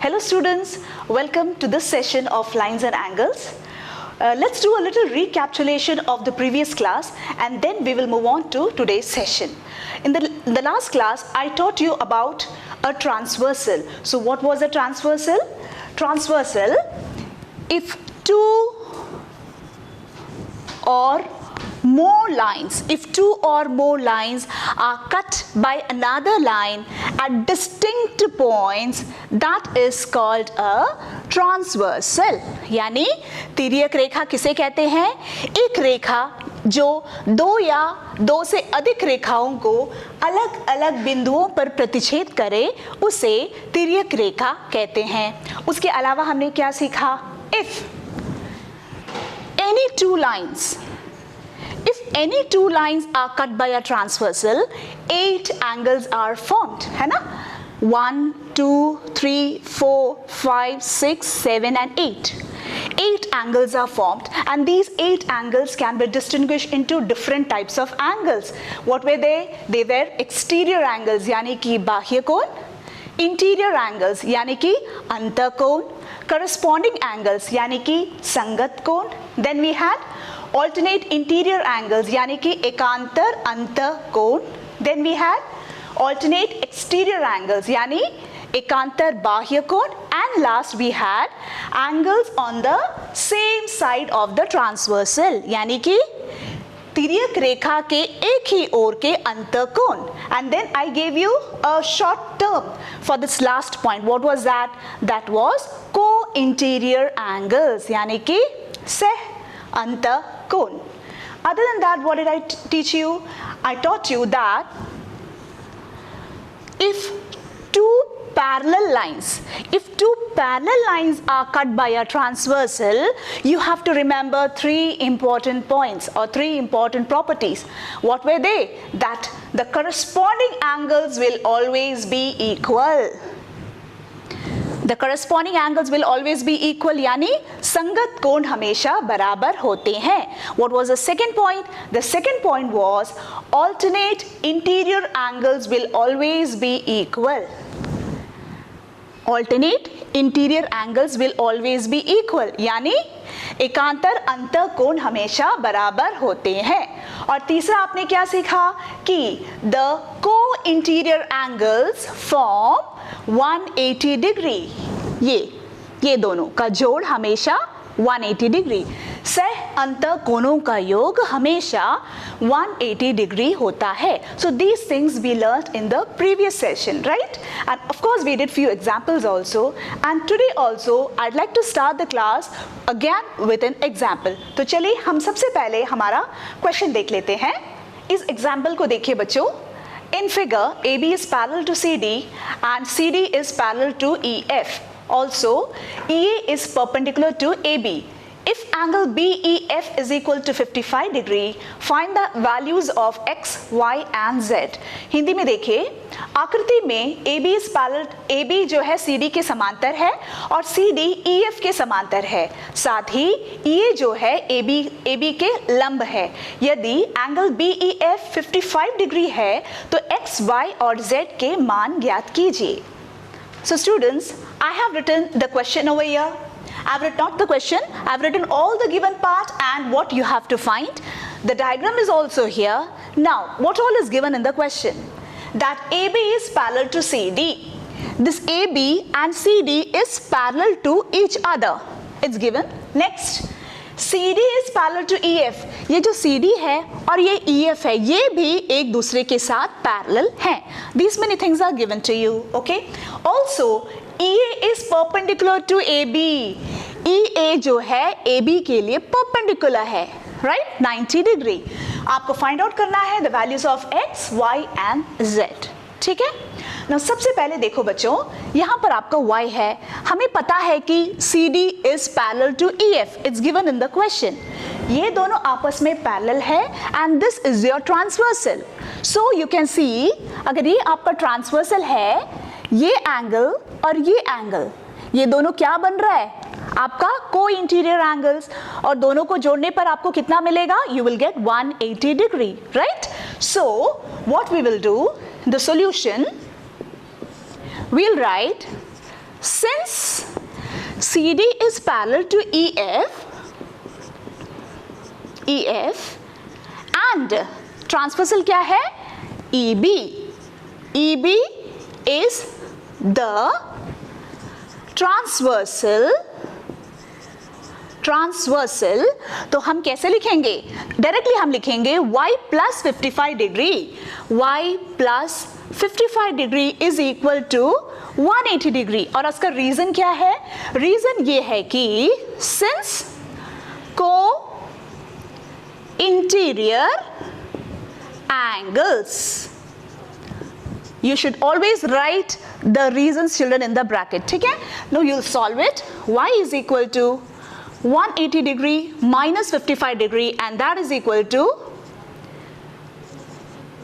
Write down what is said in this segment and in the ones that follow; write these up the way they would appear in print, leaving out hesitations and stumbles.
Hello students, welcome to this session of lines and angles. Let's do a little recapitulation of the previous class and then we will move on to today's session. In the last class, I taught you about a transversal. So what was a transversal? Transversal, if two or more lines are cut by another line at distinct points, that is called a transversal. यानी तिर्यक रेखा किसे कहते हैं? एक रेखा जो दो या दो से अधिक रेखाओं को अलग अलग बिंदुओं पर प्रतिच्छेद करे उसे तिर्यक रेखा कहते हैं. उसके अलावा हमने क्या सीखा? If any two lines are cut by a transversal, 8 angles are formed, है ना? 1, 2, 3, 4, 5, 6, 7 and 8. 8 angles are formed and these 8 angles can be distinguished into different types of angles. What were they? They were exterior angles यानी कि बाह्य कोण, interior angles यानी कि अंतःकोण, corresponding angles यानी कि संगत कोण. Then we had alternate interior angles यानी कि एकांतर अंतःकोण. Then we had alternate exterior angles यानी एकांतर बाह्य कोण. And last we had angles on the same side of the transversal यानी कि तिर्यक रेखा के एक ही ओर के अंतःकोण. And then I gave you a short term for this last point. What was that? That was co-interior angles यानी कि सह अंतःकोण. Other than that, what did I teach you? I taught you that if two parallel lines are cut by a transversal, you have to remember 3 important points or 3 important properties. What were they? That the corresponding angles will always be equal. The corresponding angles will always be equal यानी संगत कोण हमेशा बराबर होते हैं. What was the second point? The second point was alternate interior angles will always be equal. Alternate interior angles will always be equal यानी एकांतर अंतःकोण हमेशा बराबर होते हैं. और तीसरा आपने क्या सीखा कि the co-interior angles form 180 degree. ये दोनों का जोड़ हमेशा 180 डिग्री. सह अंतःकोणों का योग हमेशा 180 डिग्री होता है. So these things we learned in the previous session, right? And of course we did few examples also. And today also I'd like to start the class again with an example. तो चलिए हम सबसे पहले हमारा question देख लेते हैं. इस example को देखिए बच्चों. In figure, AB is parallel to CD and CD is parallel to EF. Also, EA is perpendicular to AB. If angle BEF is equal to 55 degree, find the values of X, Y and Z. Hindi में देखिए, आकृति में AB जो है CD के समांतर है और CD EF के समांतर है. साथ ही EA जो है AB के लंब है. यदि एंगल BEF 55 डिग्री है तो X, Y और Z के मान ज्ञात कीजिए. So students, I have written the question over here. I've written not the question, I've written all the given part and what you have to find. The diagram is also here. Now, what all is given in the question? That AB is parallel to CD. This AB and CD is parallel to each other. It's given. Next, CD is parallel to EF. ये जो CD है और ये EF है, ये भी एक दूसरे के साथ parallel हैं. These many things are given to you. Okay. Also, EA is perpendicular to AB. EA जो है AB के लिए perpendicular है, right? 90 degree. आपको find out करना है the values of X, Y and Z. ठीक है? Now सबसे पहले देखो बच्चों, यहाँ पर आपका Y है. हमें पता है कि CD is parallel to EF. It's given in the question. ये दोनों आपस में parallel है and this is your transversal. So you can see, अगर ये आपका transversal है, ये एंगल और ये एंगल, ये दोनों क्या बन रहा है? आपका co-interior angles. और दोनों को जोड़ने पर आपको कितना मिलेगा? You will get 180 degree, right? So what we will do, the solution, we'll write since CD is parallel to EF and transversal क्या है? EB is the ट्रांसवर्सल तो हम कैसे लिखेंगे? डायरेक्टली हम लिखेंगे y plus 55 degree, y plus 55 degree is equal to 180 degree. और उसका रीजन क्या है? रीजन ये है कि सिंस को interior angles, you should always write the reasons children in the bracket, ठीक है? Now you'll solve it. Y is equal to 180 degree minus 55 degree and that is equal to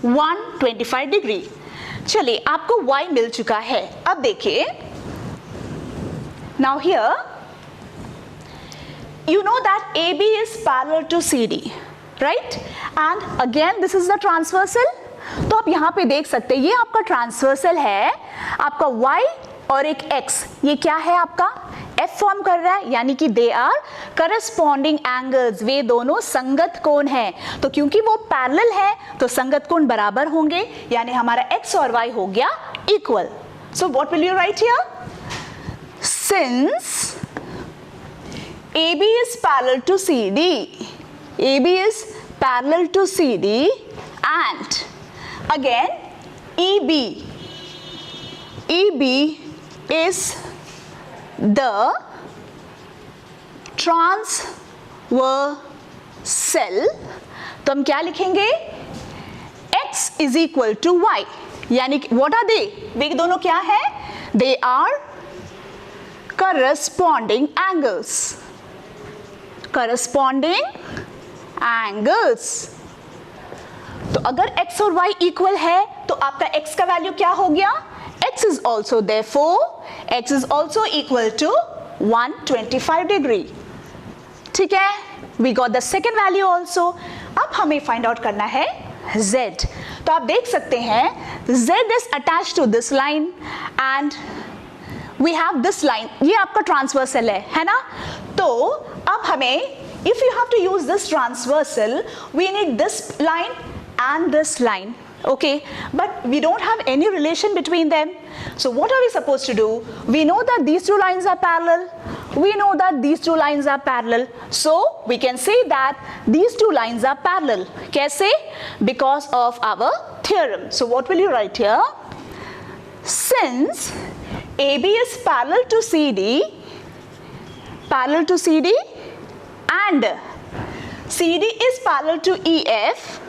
125 degree. चलिए आपको Y मिल चुका है। अब देखिए, now here you know that AB is parallel to CD, right? And again this is the transversal. तो आप यहाँ पे देख सकते हैं ये आपका ट्रांसवर्सल है, आपका y और एक x, ये क्या है आपका F फॉर्म कर रहा है, यानी कि दे आर करस्पॉन्डिंग एंगल्स, वे दोनों संगत कोण हैं। तो क्योंकि वो पैरेलल है तो संगत कोण बराबर होंगे, यानी हमारा x और y हो गया equal. So what will you right here? Since AB is parallel to CD, AB is parallel to CD and again EB is the transversal, तो हम क्या लिखेंगे? x is equal to y, यानी what are they? वे दोनों क्या है? They are corresponding angles, तो अगर x और y इक्वल है तो आपका x का वैल्यू क्या हो गया? x is also therefore x is also equal to 125 degree, ठीक है? We got the second value also. अब हमें फाइंड आउट करना है z। तो आप देख सकते हैं z is attached to this line and we have this line, ये आपका ट्रांसवर्सल है ना? तो अब हमें if you have to use this transversal we need this line and this line, okay, but we don't have any relation between them. So what are we supposed to do? We know that these two lines are parallel, we know that these two lines are parallel, so we can say that these two lines are parallel. कैसे? Because of our theorem. So what will you write here? Since AB is parallel to CD and CD is parallel to EF,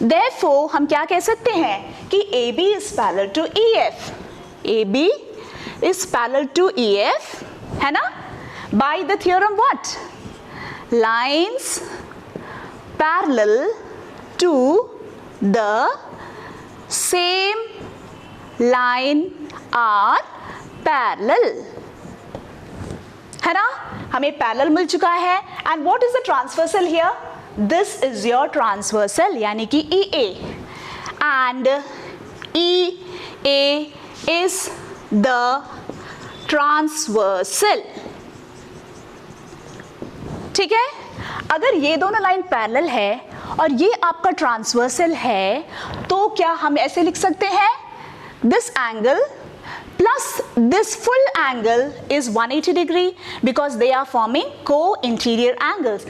therefore हम क्या कह सकते हैं कि AB is parallel to EF, AB is parallel to EF, है ना? By the theorem what? Lines parallel to the same line are parallel, है ना? हमें पैरेलल मिल चुका है। And what is the transversal here? This is your transversal, यानी कि EA, and EA is the transversal, ठीक है? अगर ये दोनों लाइन पैरेलल है और ये आपका ट्रांसवर्सल है तो क्या हम ऐसे लिख सकते हैं? This angle plus this full angle is 180 degree because they are forming co-interior angles.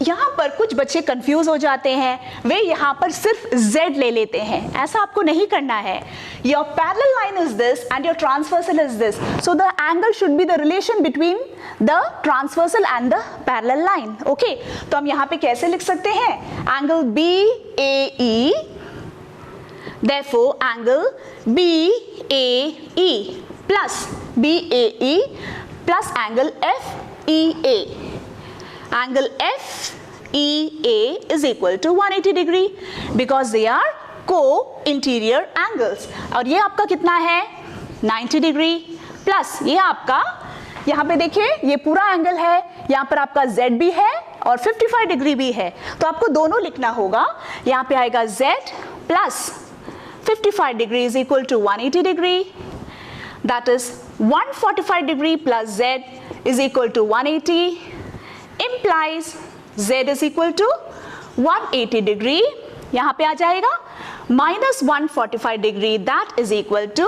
यहाँ पर कुछ बच्चे कंफ्यूज हो जाते हैं, वे यहाँ पर सिर्फ z ले लेते हैं। ऐसा आपको नहीं करना है। Your parallel line is this and your transversal is this. So the angle should be the relation between the transversal and the parallel line. Okay? तो हम यहाँ पे कैसे लिख सकते हैं? Angle BAE, therefore angle BAE plus BAE plus angle FEA. Angle FEA is equal to 180 degree because they are co-interior angles. और ये आपका कितना है? 90 डिग्री प्लस ये आपका, यहाँ पे देखिए ये पूरा एंगल है, यहाँ पर आपका Z भी है और 55 डिग्री भी है, तो आपको दोनों लिखना होगा। यहाँ पे आएगा Z plus 55 degree is equal to 180 degree. That is 145 degree plus z is equal to 180, implies z is equal to 180 degree. यहाँ पे आ जाएगा minus 145 degree, that is equal to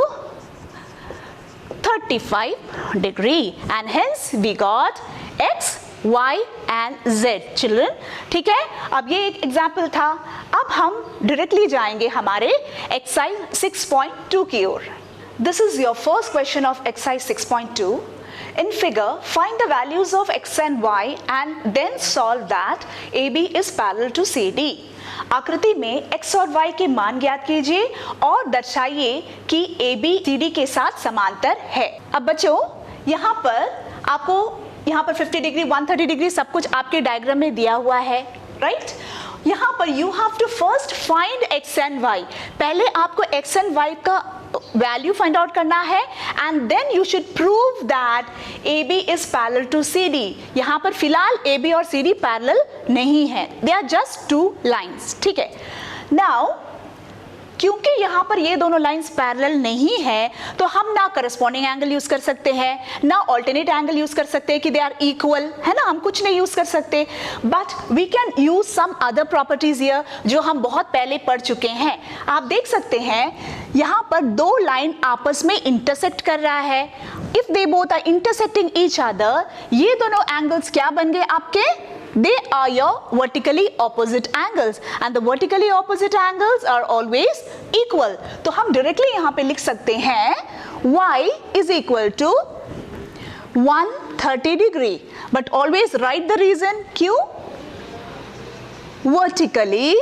35 degree, and hence we got x, y and z children. ठीक है, अब ये एक example था. अब हम डायरेक्टली जाएंगे हमारे एक्सरसाइज 6.2 की ओर. This is your first question of exercise 6.2. In figure, find the values of x and y and then solve that AB is parallel to CD. आकृति में x और y के मान ज्ञात कीजिए और दर्शाइए कि AB CD के साथ समांतर है. अब बच्चों, यहाँ पर आपको 50 डिग्री 130 डिग्री सब कुछ आपके डायग्राम में दिया हुआ है, राइट? यहाँ पर you have to first find x and y. पहले आपको x and y का वैल्यू फाइंड आउट करना है and then you should prove that AB is parallel to CD. यहाँ पर फिलहाल AB और CD पैरेलल नहीं है, they are just two lines. ठीक है, नाउ क्योंकि यहाँ पर ये दोनों लाइंस पैरेलल नहीं है तो हम ना करस्पॉन्डिंग एंगल यूज कर सकते हैं, ना ऑल्टरनेट एंगल यूज कर सकते हैं कि दे आर इक्वल, है ना, हम कुछ नहीं यूज कर सकते. But we can use some other properties here जो हम बहुत पहले पढ़ चुके हैं. आप देख सकते हैं यहाँ पर दो लाइन आपस में इंटरसेक्ट कर रहा है. If they both are intersecting each other, ये दोनों एंगल्स क्या बन गए आपके? They are your vertically opposite angles and the vertically opposite angles are always equal. तो हम directly यहाँ पे लिख सकते हैं y is equal to 130 degree. But always write the reason. क्यों? Vertically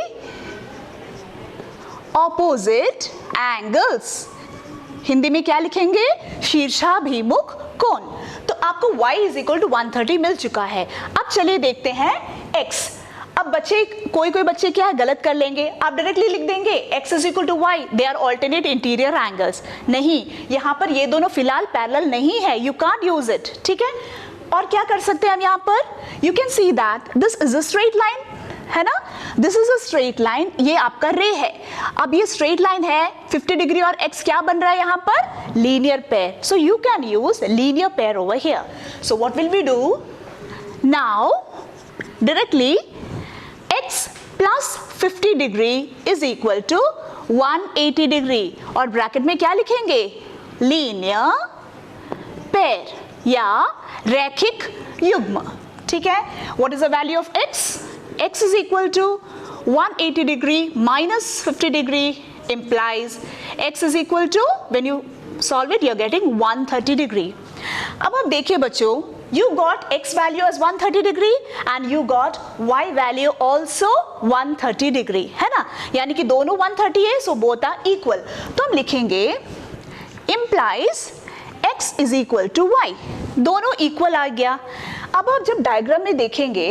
opposite angles. हिंदी में क्या लिखेंगे? शीर्षाभिमुख कोण. तो आपको y इज इक्वल टू 130 मिल चुका है. अब चलिए देखते हैं x. अब बच्चे कोई बच्चे क्या है गलत कर लेंगे, आप डायरेक्टली लिख देंगे x is equal to y, they are alternate interior angles. नहीं, यहाँ पर ये दोनों फिलहाल पैरेलल नहीं है, यू कांट यूज इट. ठीक है, और क्या कर सकते हैं हम यहाँ पर? You can see that this is a straight line, है ना, this is a straight line, ये आपका रे है. अब ये स्ट्रेट लाइन है 50 डिग्री और x क्या बन रहा है यहाँ पर? Linear pair. So you can use linear pair over here. So what will we do now? Directly x plus 50 degree is equal to 180 degree और ब्रैकेट में क्या लिखेंगे? लीनियर पेयर या रैखिक युग्म. ठीक है, what is the value of x? x is equal to 180 degree minus 50 degree implies x is equal to, when you solve it, you're getting 130 degree. अब आप देखिए बच्चों, you got x value as 130 degree and you got y value also 130 degree, है ना, यानी कि दोनों 130 है, so both are equal. तो हम लिखेंगे implies x is equal to y. दोनों इक्वल आ गया. अब आप जब डायग्राम में देखेंगे,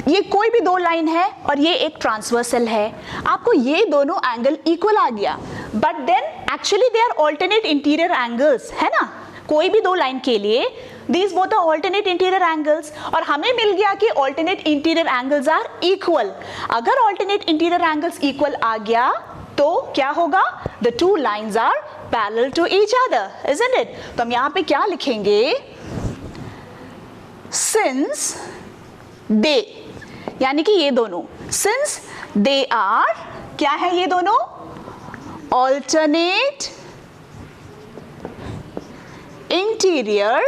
ये कोई भी दो लाइन है और ये एक ट्रांसवर्सल है, आपको ये दोनों एंगल इक्वल आ गया. But then actually they are alternate interior angles, है ना. कोई भी दो लाइन के लिए these both are alternate interior angles और हमें मिल गया कि alternate interior angles are equal. अगर alternate interior angles equal आ गया तो क्या होगा? The two lines are parallel to each other, isn't it? तो हम यहाँ पे क्या लिखेंगे? Since they, यानी कि ये दोनों, since they are, क्या है ये दोनों? Alternate interior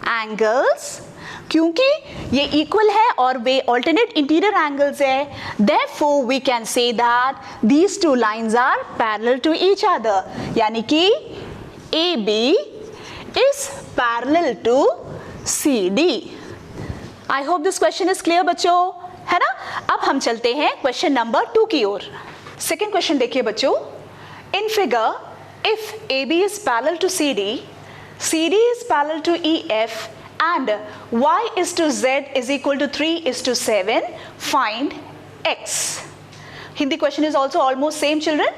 angles, क्योंकि ये इक्वल है और वे ऑल्टरनेट इंटीरियर एंगल्स है, therefore we can say that these two lines are parallel to each other, यानी कि AB is parallel to CD. I hope this question is clear बच्चों, है ना. अब हम चलते हैं क्वेश्चन नंबर 2 की ओर. सेकेंड क्वेश्चन देखिए बच्चों. In figure if AB is parallel to CD, CD is parallel to EF and Y is to Z is equal to 3:7, find X. Hindi question is also almost same children.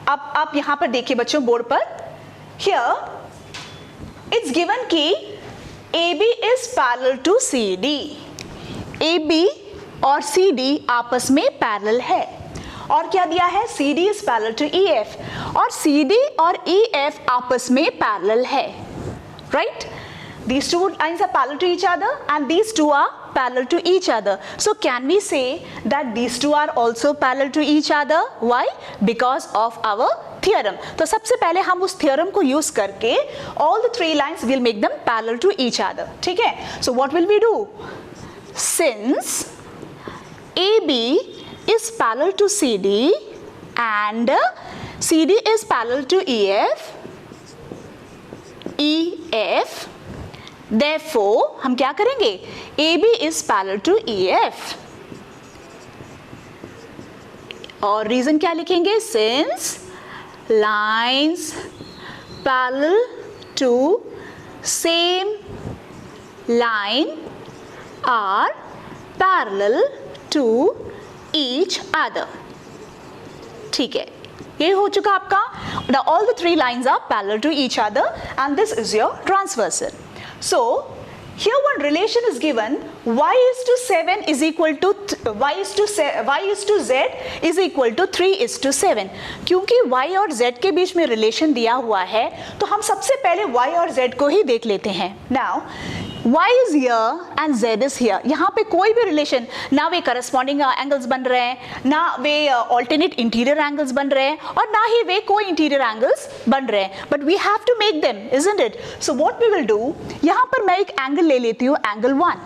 अब आप यहाँ पर देखिए बच्चों board पर. Here it's given कि AB is parallel to CD. AB और CD आपस में पैरेलल है और क्या दिया है, CD is parallel to EF, और CD और EF आपस में पैरेलल है, right? These two lines are parallel to each other and these two are parallel to each other. So can we say that these two are also parallel to each other? Why? Because of our theorem. तो सबसे पहले हम उस theorem को use करके all the three lines will make them parallel to each other. ठीक है? So what will we do? Since AB is parallel to CD and CD is parallel to EF, therefore हम क्या करेंगे, AB is parallel to EF, और reason क्या लिखेंगे, since lines parallel to same line are parallel to each other. ठीक है, ये हो चुका आपका. Now all the three lines are parallel to each other and this is your transversal. So here one relation is given, y is to 7 is equal to y is to z is equal to 3 is to 7. क्योंकि y और z के बीच में relation दिया हुआ है तो हम सबसे पहले y और z को ही देख लेते हैं. Now y is here and z is here. यहाँ पे कोई भी रिलेशन, ना वे करस्पॉन्डिंग एंगल्स बन रहे हैं, ना वे ऑल्टरनेट इंटीरियर एंगल्स बन रहे हैं, और ना ही वे कोई इंटीरियर एंगल्स बन रहे हैं. But we have to make them, isn't it? So what we will do, यहाँ पर मैं एक एंगल ले लेती हूँ, angle 1.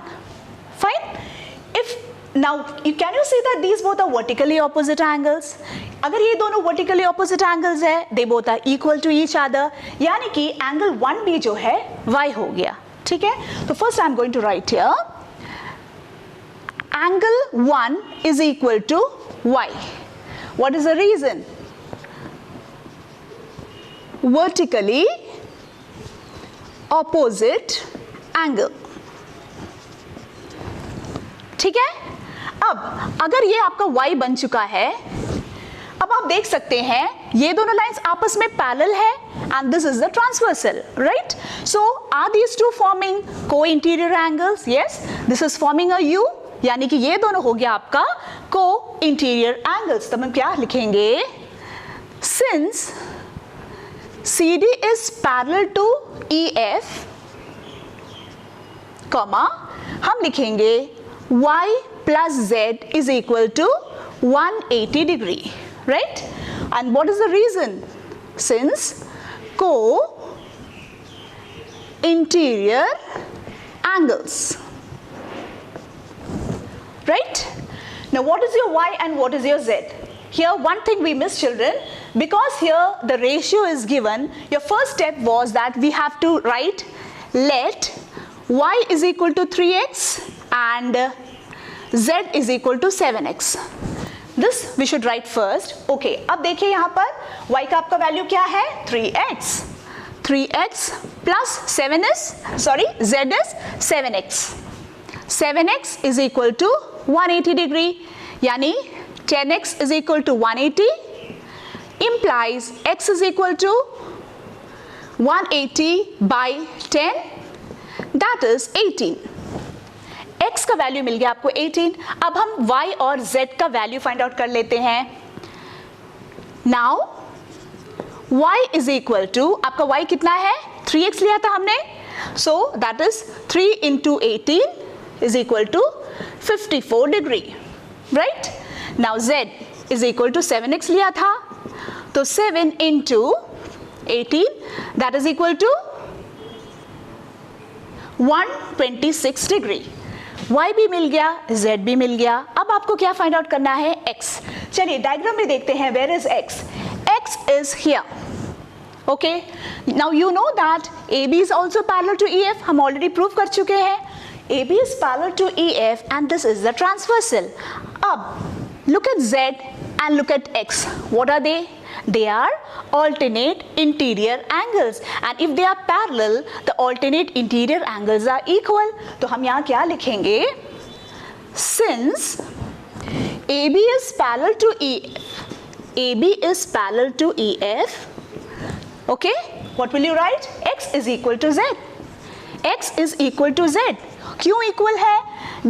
Fine. If now can you see that these both are vertically opposite angles? अगर ये दोनों vertically opposite angles है, they both are equal to each other, यानी कि एंगल 1 भी जो है y हो गया. ठीक है, तो first I am going to write here angle 1 is equal to y. What is the reason? Vertically opposite angle. ठीक है, अब अगर ये आपका y बन चुका है, अब आप देख सकते हैं ये दोनों लाइंस आपस में पैरेलल है and this is the transversal, right? So are these two forming co-interior angles? Yes, this is forming a U, यानी कि ये दोनों हो गया आपका co-interior angles. तब हम क्या लिखेंगे? Since CD is parallel to EF, comma, हम लिखेंगे y plus z is equal to 180 degree, right? And what is the reason? Since co-interior angles, right? Now what is your y and what is your z? Here one thing we miss, children, because here the ratio is given. Your first step was that we have to write let y is equal to 3x and z is equal to 7x. This we should write first. Okay, अब देखिए यहाँ पर y का आपका value क्या है? 3x. 3x plus 7 is, sorry, z is 7x. 7x is equal to 180 degree, यानी 10x is equal to 180 implies x is equal to 180 by 10, that is 18. x का वैल्यू मिल गया आपको 18. अब हम y और z का वैल्यू फाइंड आउट कर लेते हैं. Now y is equal to, आपका y कितना है? 3x लिया था हमने, so that is 3 into 18 is equal to 54 degree, right? Now z is equal to 7x लिया था, तो 7 into 18 that is equal to 126 degree. y भी मिल गया, z भी मिल गया. अब आपको क्या फाइंड आउट करना है? x. चलिए डायग्राम में देखते हैं. Where is x? x is here. Okay, now you know that AB is also parallel to EF. हम already prove कर चुके हैं. AB is parallel to EF and this is the transversal. अब look at Z and look at X. What are they? They are alternate interior angles and if they are parallel, the alternate interior angles are equal. तो हम यहाँ क्या लिखेंगे? Since AB is parallel to EF, AB is parallel to EF, okay, what will you write? X is equal to Z. X is equal to Z. क्यों equal है?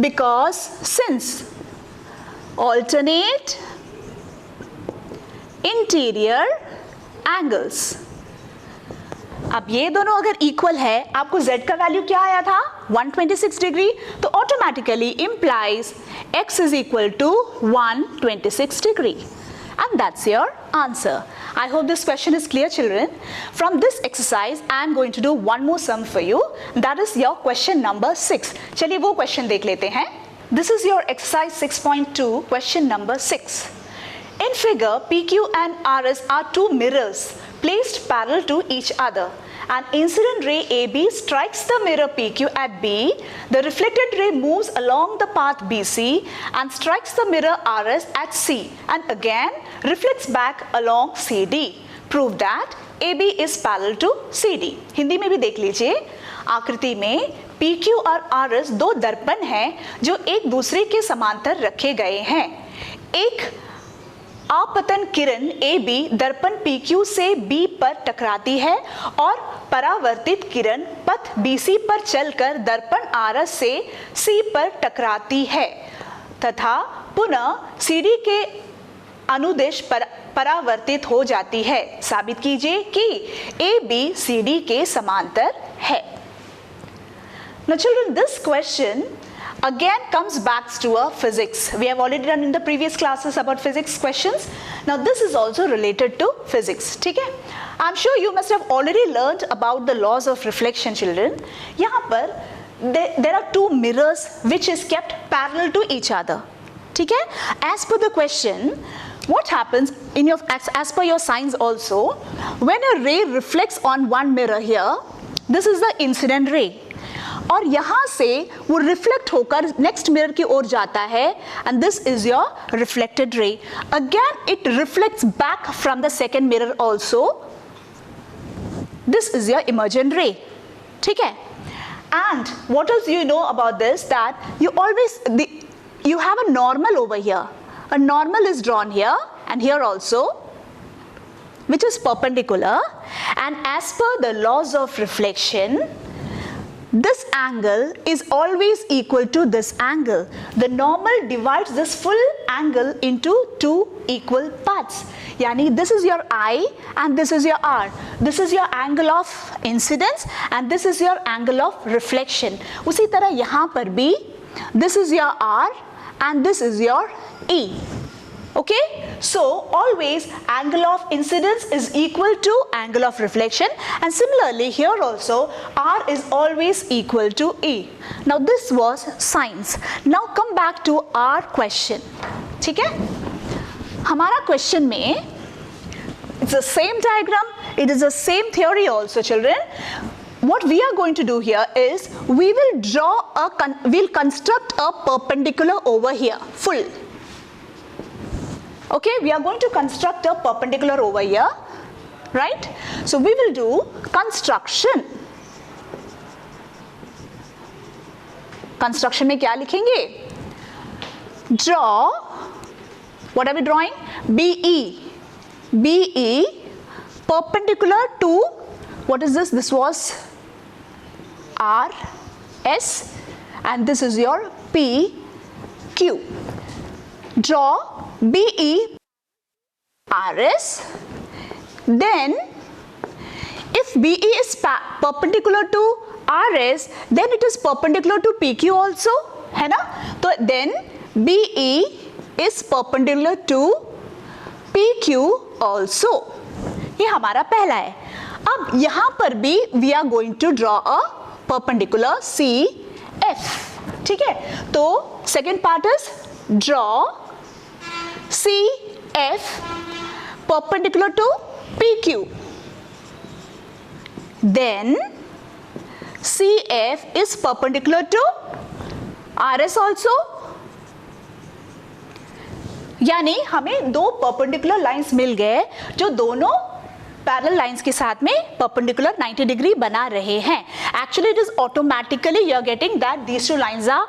Because since alternate interior angles. अब ये दोनों अगर equal है, आपको z का value क्या आया था 126 डिग्री, तो automatically implies x is equal to 126 degree, and that's your answer. I hope this question is clear, children. From this exercise I am going to do one more sum for you, that is your question number 6. चलिए वो question देख लेते हैं. This is your exercise 6.2 question number 6. In figure, PQ and RS are two mirrors placed parallel to each other. An incident ray AB strikes the mirror PQ at B. The reflected ray moves along the path BC and strikes the mirror RS at C and again reflects back along CD. Prove that AB is parallel to CD. Hindi में भी देख लीजिए. आकृति में PQ और RS दो दर्पण हैं जो एक दूसरे के समांतर रखे गए हैं. एक आपतन किरण AB दर्पण PQ से B पर टकराती है और परावर्तित किरण पथ BC पर चलकर दर्पण RS से C पर टकराती है तथा पुनः CD के अनुदिश पर परावर्तित हो जाती है. साबित कीजिए कि AB CD के समांतर है. Now children, this question again comes back to a physics. We have already done in the previous classes about physics questions. Now this is also related to physics. ठीक है? I'm sure you must have already learned about the laws of reflection, children. यहाँ पर there are two mirrors which is kept parallel to each other. ठीक है? As per the question, what happens in your as per your science also, when a ray reflects on one mirror here, this is the incident ray. और यहाँ से वो reflect होकर next mirror की ओर जाता है and this is your reflected ray. Again it reflects back from the second mirror also. This is your emergent रे. ठीक है? And what is you know about this, that you always you have a normal over here. A normal is drawn here and here also, which is perpendicular, and as per the laws of reflection, this angle is always equal to this angle. The normal divides this full angle into two equal parts. Yani this is your I and this is your R. This is your angle of incidence and this is your angle of reflection. उसी तरह यहाँ पर भी this is your R and this is your E. Okay, so always angle of incidence is equal to angle of reflection, and similarly here also R is always equal to E. Now this was science. Now come back to our question. ठीक है? हमारा question में it's the same diagram, it is the same theory also, children. What we are going to do here is we will construct a perpendicular over here full. Okay, we are going to construct a perpendicular over here, right? So we will do construction. Construction में क्या लिखेंगे? Draw. What are we drawing? BE perpendicular to, what is this? This was RS and this is your PQ. Draw BE RS, then if BE is perpendicular to RS, then it is perpendicular to PQ also, है ना? तो then BE is perpendicular to PQ also. ये हमारा पहला है. अब यहाँ पर भी we are going to draw a perpendicular CF. ठीक है? तो second part is draw CF perpendicular to PQ. Then CF is perpendicular to RS also. यानी हमें दो perpendicular lines मिल गए जो दोनों पैरेलल लाइंस के साथ में परपेंडिकुलर 90 डिग्री बना रहे हैं. Actually it is automatically you are getting that these two lines are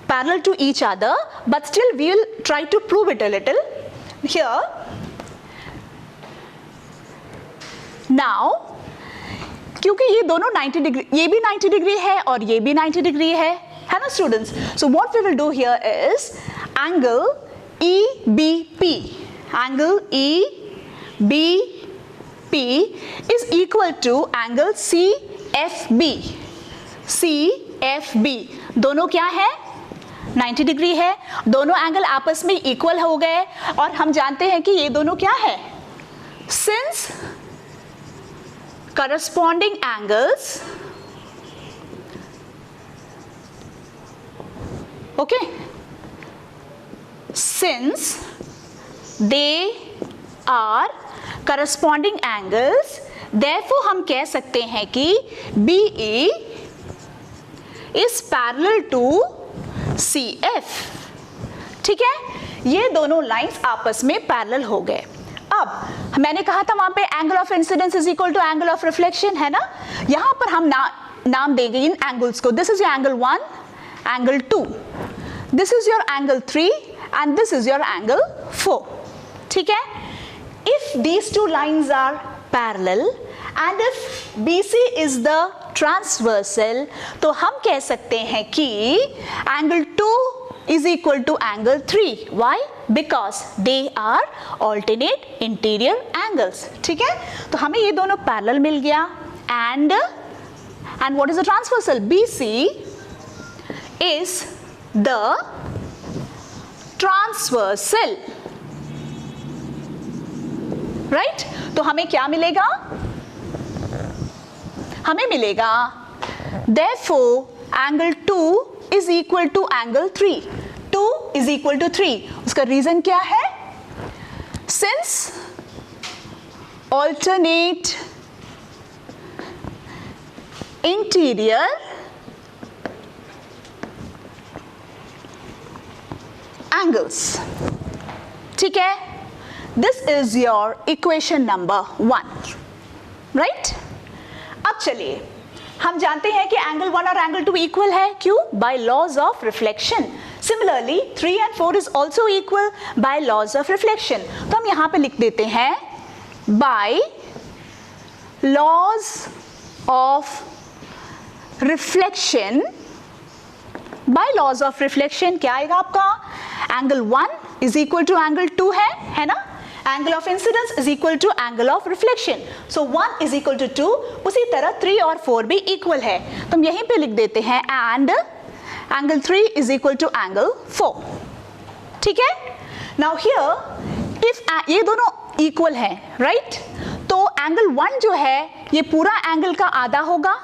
parallel to each other, but still we will try to prove it a little here. Now क्योंकि ये दोनों 90 degree, ये भी 90 degree है और ये भी 90 डिग्री है ना students? So what we will do here is angle EBP, angle BP is equal to angle CFB. CFB दोनों क्या है? 90 डिग्री है. दोनों एंगल आपस में इक्वल हो गए और हम जानते हैं कि ये दोनों क्या है? Since corresponding angles, okay, since they are corresponding angles, therefore हम कह सकते हैं कि BE is parallel to CF. ठीक है, ये दोनों लाइंस आपस में पैरेलल हो गए. अब मैंने कहा था वहां पे angle of incidence is equal to angle of reflection है ना. यहां पर हम नाम देंगे इन एंगल्स को. This is your angle 1, angle 2, this is your angle 3 and this is your angle 4. ठीक है, if these two lines are parallel and if BC is the transversal, तो हम कह सकते हैं कि angle 2 is equal to angle 3. Why? Because they are alternate interior angles. ठीक है, तो हमें ये दोनों parallel मिल गया. And what is the transversal? BC is the transversal. Right? तो हमें क्या मिलेगा? हमें मिलेगा therefore angle 2 is equal to angle 3. 2 is equal to 3. उसका रीजन क्या है? Since alternate interior angles. ठीक है, this is your equation number 1. Right? अब चलिए, हम जानते हैं कि एंगल 1 और एंगल 2 इक्वल है. क्यों? By laws of reflection. Similarly 3 and 4 is also equal by laws of reflection. तो हम यहां पे लिख देते हैं by laws of reflection. By laws of reflection क्या आएगा आपका? Angle 1 is equal to angle 2 है ना. Angle of incidence is equal to angle of reflection. So 1 is equal to 2. उसी तरह 3 और 4 भी इक्वल है, तो हम यहीं पे लिख देते हैं and angle 3 is equal to angle 4. ठीक है, नाउ हियर इफ ये दोनों इक्वल है, राइट, तो एंगल 1 जो है ये पूरा एंगल का आधा होगा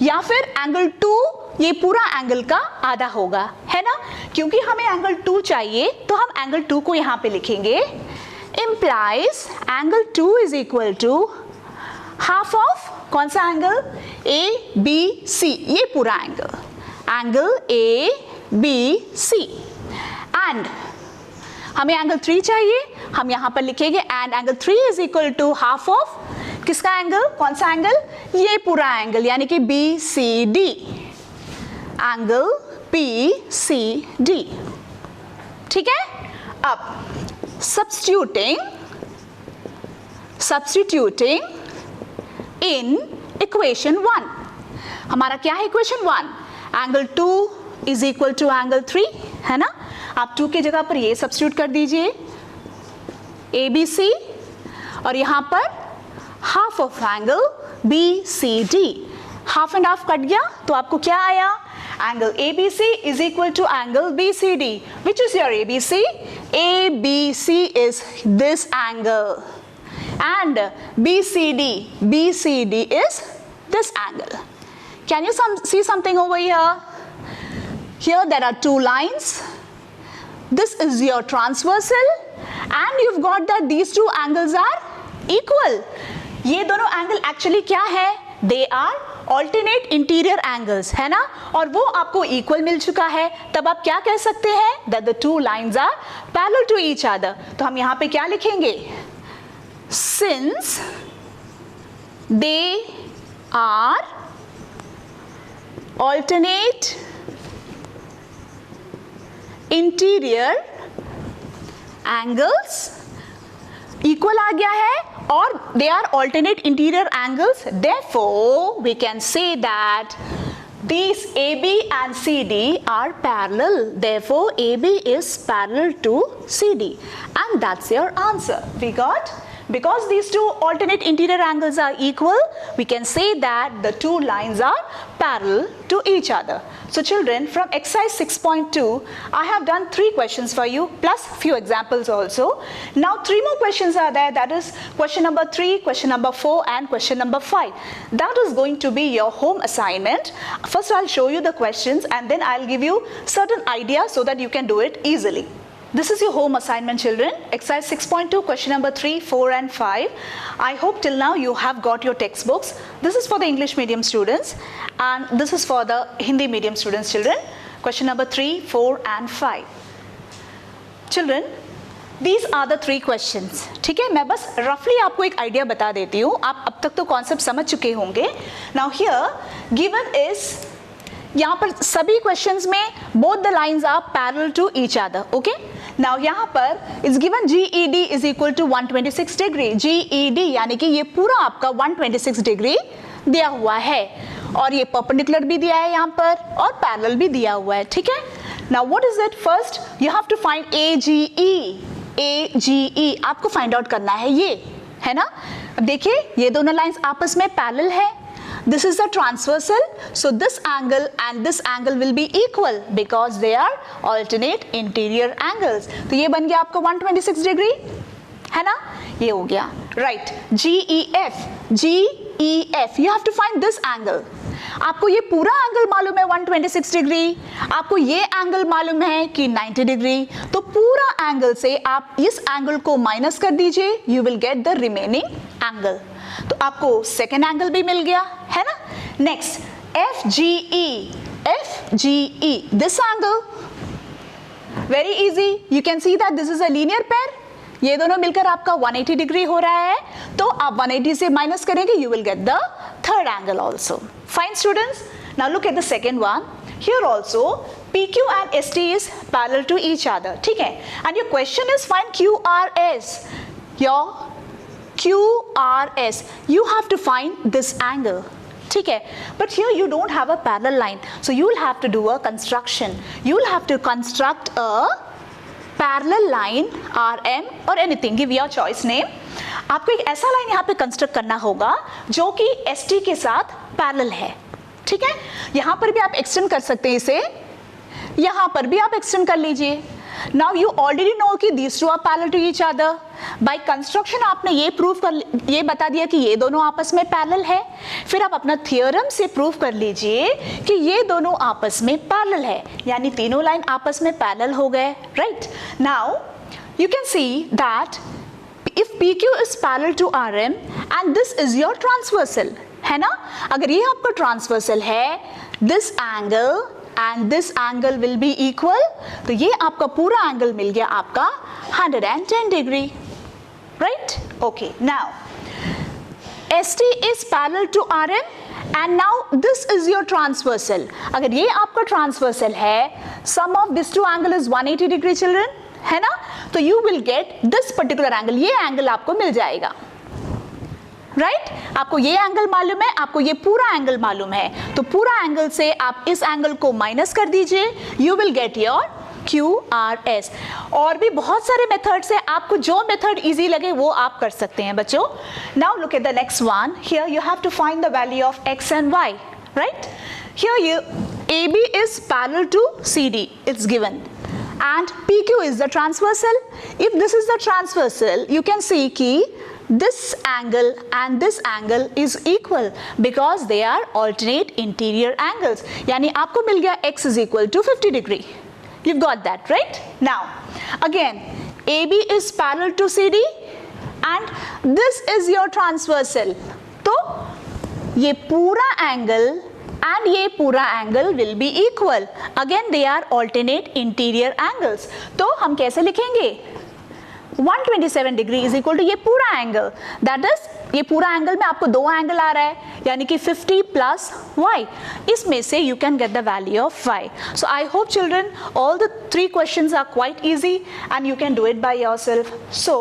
या फिर एंगल 2 ये पूरा एंगल का आधा होगा, है ना. क्योंकि हमें एंगल 2 चाहिए तो हम एंगल 2 को यहां पे लिखेंगे. implies angle 2 is equal to half of कौन सा एंगल? ABC, ये पूरा एंगल ABC. एंड हमें एंगल 3 चाहिए, हम यहां पर लिखेंगे and angle 3 is equal to half of किसका एंगल? कौन सा एंगल? ये पूरा एंगल यानी कि BCD. Angle BCD. ठीक है, अब substituting in equation 1. हमारा क्या है equation 1? Angle 2 is equal to angle 3 है ना. आप 2 की जगह पर ये सब्स्टिट्यूट कर दीजिए ABC और यहां पर half of angle BCD. Half and half cut गया तो आपको क्या आया? Angle ABC is equal to angle BCD. Which is your ABC? ABC is this angle. And BCD is this angle. Can you see something over here? Here there are two lines. This is your transversal and you've got that these two angles are equal. ये दोनों angle actually क्या है? They are alternate interior angles, है ना. और वो आपको equal मिल चुका है, तब आप क्या कह सकते हैं? That the two lines are parallel to each other. तो हम यहां पे क्या लिखेंगे? Since they are alternate interior angles, equal आ गया है और they are alternate interior angles, therefore we can say that these AB and CD are parallel, therefore AB is parallel to CD, and that's your answer. We got because these two alternate interior angles are equal, we can say that the two lines are parallel to each other. So children, from exercise 6.2, I have done 3 questions for you plus few examples also. Now 3 more questions are there, that is question number 3, question number 4 and question number 5. That is going to be your home assignment. First I'll show you the questions and then I'll give you certain ideas so that you can do it easily. This is your home assignment, children. Exercise 6.2, question number 3, 4 and 5. I hope till now you have got your textbooks. This is for the English medium students and this is for the Hindi medium students, children. Question number 3, 4 and 5. Children, these are the 3 questions. ठीक है, मैं बस roughly आपको एक idea बता देती हूँ. आप अब तक तो concept समझ चुके होंगे. Now here, given is, यहाँ पर सभी क्वेश्चंस में both the lines are parallel to each other. Okay? Now यहाँ पर is given GED is equal to 126 degree. GED यानी कि ये पूरा आपका 126 डिग्री दिया हुआ है और ये परपेंडिकुलर भी दिया है यहाँ पर और पैरेलल भी दिया हुआ है. ठीक है? Now what is it? First you have to find AGE. AGE आपको फाइंड आउट करना है, ये है ना. अब देखिए ये दोनों लाइंस आपस में पैरेलल है. This is the transversal, so this angle and this angle will be equal because they are alternate interior angles. तो ये बन गया आपका 126 डिग्री, है ना, ये हो गया. Right, GEF, GEF, you have to find this angle. आपको ये पूरा एंगल मालूम है 126 डिग्री, आपको ये एंगल मालूम है कि 90 डिग्री, तो पूरा एंगल से आप इस एंगल को माइनस कर दीजिए, you will get the remaining angle. तो आपको सेकेंड एंगल भी मिल गया, है ना. Next FGE, FGE, this angle very easy. You can see that this is a linear pair. ये दोनों मिलकर आपका 180 डिग्री हो रहा है, तो आप 180 से माइनस करेंगे, you will get the third angle also. Fine students, now look at the second one. Here also PQ and ST is parallel to each other. ठीक है, and your question is find QRS. Your QRS, you have to find this angle. ठीक है, but here you don't have a parallel line, so you will have to do a construction. You will have to construct a parallel line RM or anything, give your choice name. आपको एक ऐसा line यहाँ पे construct करना होगा जो कि ST के साथ पैरेलल है. ठीक है, यहाँ पर भी आप एक्सटेंड कर सकते हैं इसे, यहाँ पर भी आप एक्सटेंड कर लीजिए. Now you already know कि these two are parallel to each other. By construction आपने ये बता दिया कि ये दोनों आपस में पैरेलल है. फिर आप अपना थियोरम से प्रूव कर लीजिए कि ये दोनों आपस में पैरेलल है, यानी तीनों लाइन आपस में पैरेलल हो गए. Right, now you can see that if PQ is parallel to RM and this is your transversal, है ना. अगर ये आपका ट्रांसवर्सल है, this angle and this angle will be equal, तो ये आपका पूरा एंगल मिल गया आपका 110 degree. Right, okay. Now ST is parallel to RM and now this is your transversal. अगर ये आपका ट्रांसवर्सल है, sum of these two angle is 180 degree children, है ना, तो you will get this particular angle. ये एंगल आपको मिल जाएगा. राइट, आपको ये एंगल मालूम है, आपको ये पूरा एंगल मालूम है, तो पूरा एंगल से आप इस एंगल को माइनस कर दीजिए, you will get your QRS. और भी बहुत सारे मेथड्स है, आपको जो मेथड इजी लगे वो आप कर सकते हैं बच्चों. Now look at the next one. Here you have to find the value of X and Y. Right, here you AB is parallel to CD, it's given, and PQ is the transversal. If this is the transversal, you can see कि this angle and this angle is equal because they are alternate interior angles. यानी आपको मिल गया X is equal to 50 degree. You've got that, right? Now, again, AB is parallel to CD and this is your transversal. तो ये पूरा angle and ये पूरा angle will be equal. Again, they are alternate interior angles. तो हम कैसे लिखेंगे? 127 degree is equal to ये पूरा एंगल, दैट इज ये पूरा एंगल में आपको 2 एंगल आ रहा है, यानी कि 50 प्लस y. इसमें से you can get the value of y. So I hope children all the 3 questions are quite easy and you can do it by yourself. So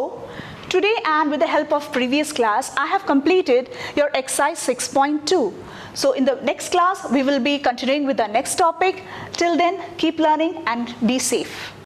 today and with the help of previous class I have completed your exercise 6.2. So in the next class we will be continuing with the next topic. Till then keep learning and be safe.